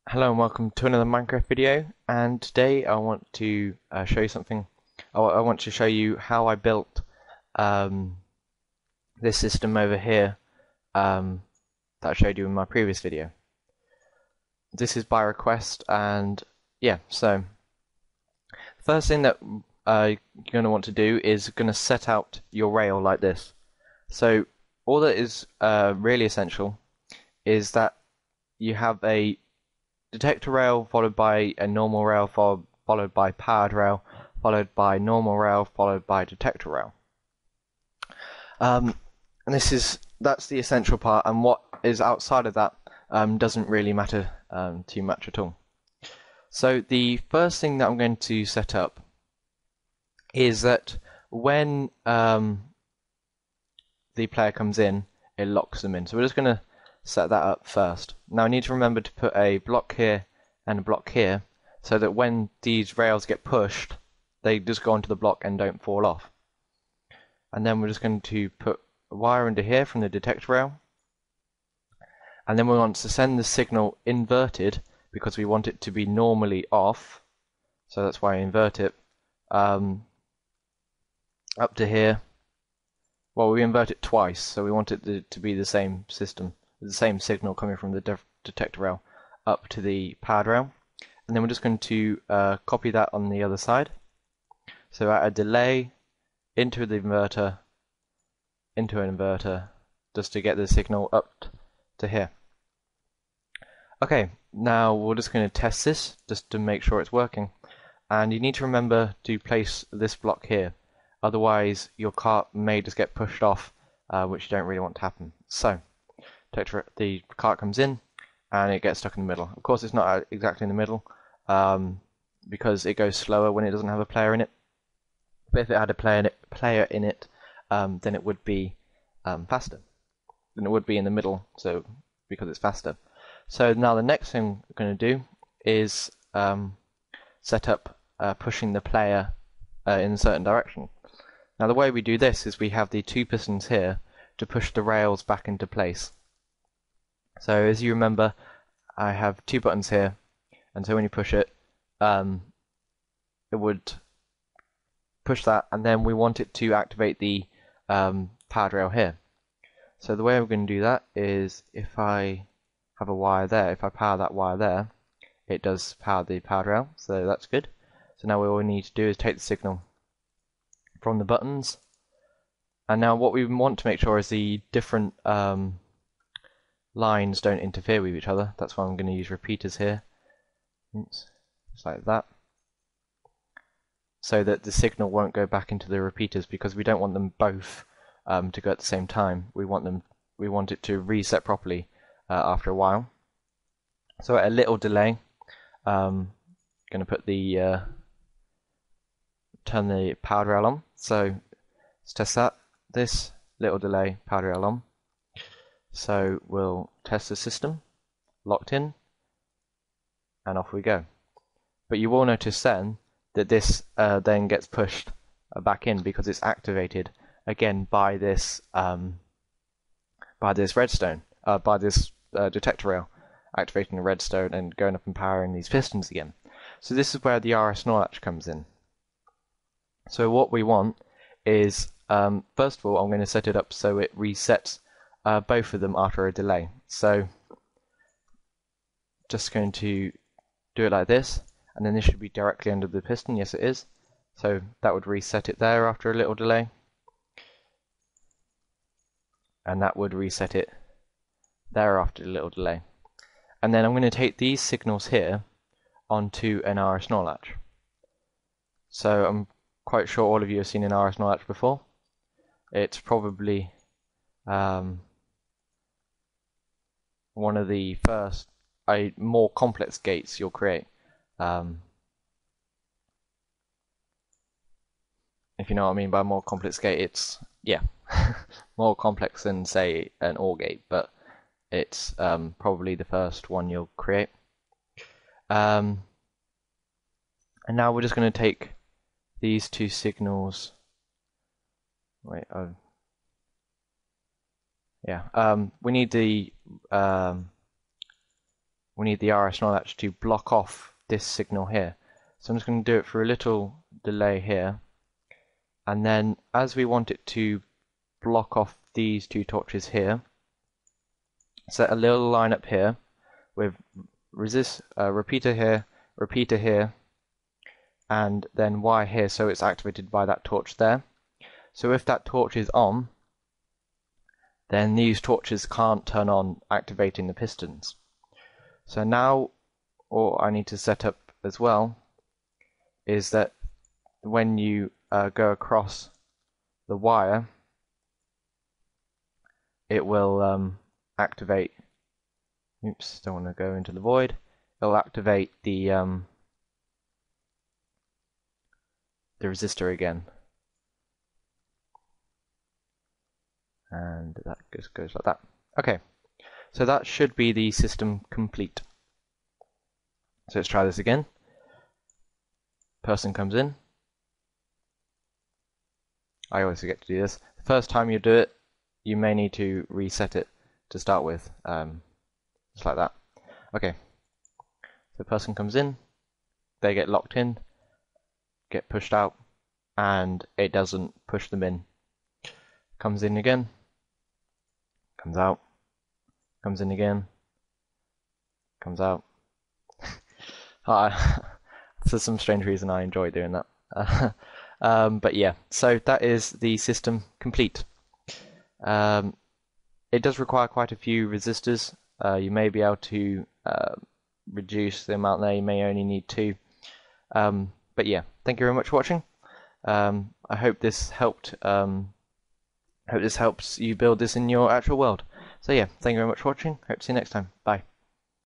Hello and welcome to another Minecraft video, and today I want to show you something. I want to show you how I built um, this system over here that I showed you in my previous video. This is by request, and yeah, so the first thing that you're going to want to do is going to set out your rail like this. So all that is really essential is that you have a detector rail followed by a normal rail followed by powered rail followed by normal rail followed by detector rail. And that's the essential part, and what is outside of that doesn't really matter too much at all. So the first thing that I'm going to set up is that when the player comes in, it locks them in. So we're just going to set that up first. Now I need to remember to put a block here and a block here so that when these rails get pushed, they just go onto the block and don't fall off. And then we're just going to put a wire under here from the detector rail. And then we want to send the signal inverted because we want it to be normally off. So that's why I invert it up to here. Well, we invert it twice, so we want it to be the same system, the same signal coming from the detector rail up to the powered rail. And then we're just going to copy that on the other side. So add a delay into the inverter, into an inverter, just to get the signal up to here. Okay, now we're just going to test this just to make sure it's working. And you need to remember to place this block here. Otherwise, your cart may just get pushed off, which you don't really want to happen. So, the cart comes in, and it gets stuck in the middle. Of course, it's not exactly in the middle, because it goes slower when it doesn't have a player in it. But if it had a player in it, then it would be faster. Then it would be in the middle, so because it's faster. So now the next thing we're going to do is set up pushing the player in a certain direction. Now the way we do this is we have the two pistons here to push the rails back into place. So as you remember, I have two buttons here, and so when you push it, it would push that, and then we want it to activate the powered rail here. So the way we're going to do that is if I have a wire there, if I power that wire there, it does power the powered rail, so that's good. So now all we need to do is take the signal from the buttons, and now what we want to make sure is the different lines don't interfere with each other. That's why I'm going to use repeaters here. Oops. Just like that, so that the signal won't go back into the repeaters, because we don't want them both to go at the same time. We want it to reset properly after a while. So at a little delay, going to put the turn the powered rail on. So let's test that. This little delay, powered rail on. So we'll test the system, locked in, and off we go. But you will notice then that this then gets pushed back in because it's activated again by this redstone, by this detector rail, activating the redstone and going up and powering these pistons again. So this is where the RS-NOR latch comes in. So what we want is, first of all, I'm going to set it up so it resets both of them after a delay. So just going to do it like this, and then this should be directly under the piston. Yes, it is. So that would reset it there after a little delay, and that would reset it there after a little delay. And then I'm going to take these signals here onto an RS-NOR latch. So I'm quite sure all of you have seen an RS-NOR latch before. It's probably one of the first more complex gates you'll create. If you know what I mean by more complex gate, it's, yeah, more complex than, say, an OR gate, but it's probably the first one you'll create. And now we're just going to take these two signals. Wait, yeah, we need the we need the RS knowledge to block off this signal here. So I'm just going to do it for a little delay here, and then as we want it to block off these two torches here, set a little line up here with repeater here, and then Y here, so it's activated by that torch there. So if that torch is on, then these torches can't turn on, activating the pistons. So now all I need to set up as well is that when you go across the wire, it will activate. Oops, don't want to go into the void. It'll activate the resistor again, and that just goes like that. Okay, so that should be the system complete. So let's try this again. Person comes in. I always forget to do this. The first time you do it, you may need to reset it to start with, just like that. Okay, so the person comes in, they get locked in, get pushed out, and it doesn't push them in. Comes in again, comes out, comes in again, comes out. For some strange reason I enjoy doing that. But yeah, so that is the system complete. It does require quite a few resistors. You may be able to reduce the amount there, you may only need 2. But yeah, thank you very much for watching. I hope this helped. Hope this helps you build this in your actual world. So yeah, thank you very much for watching. Hope to see you next time. Bye.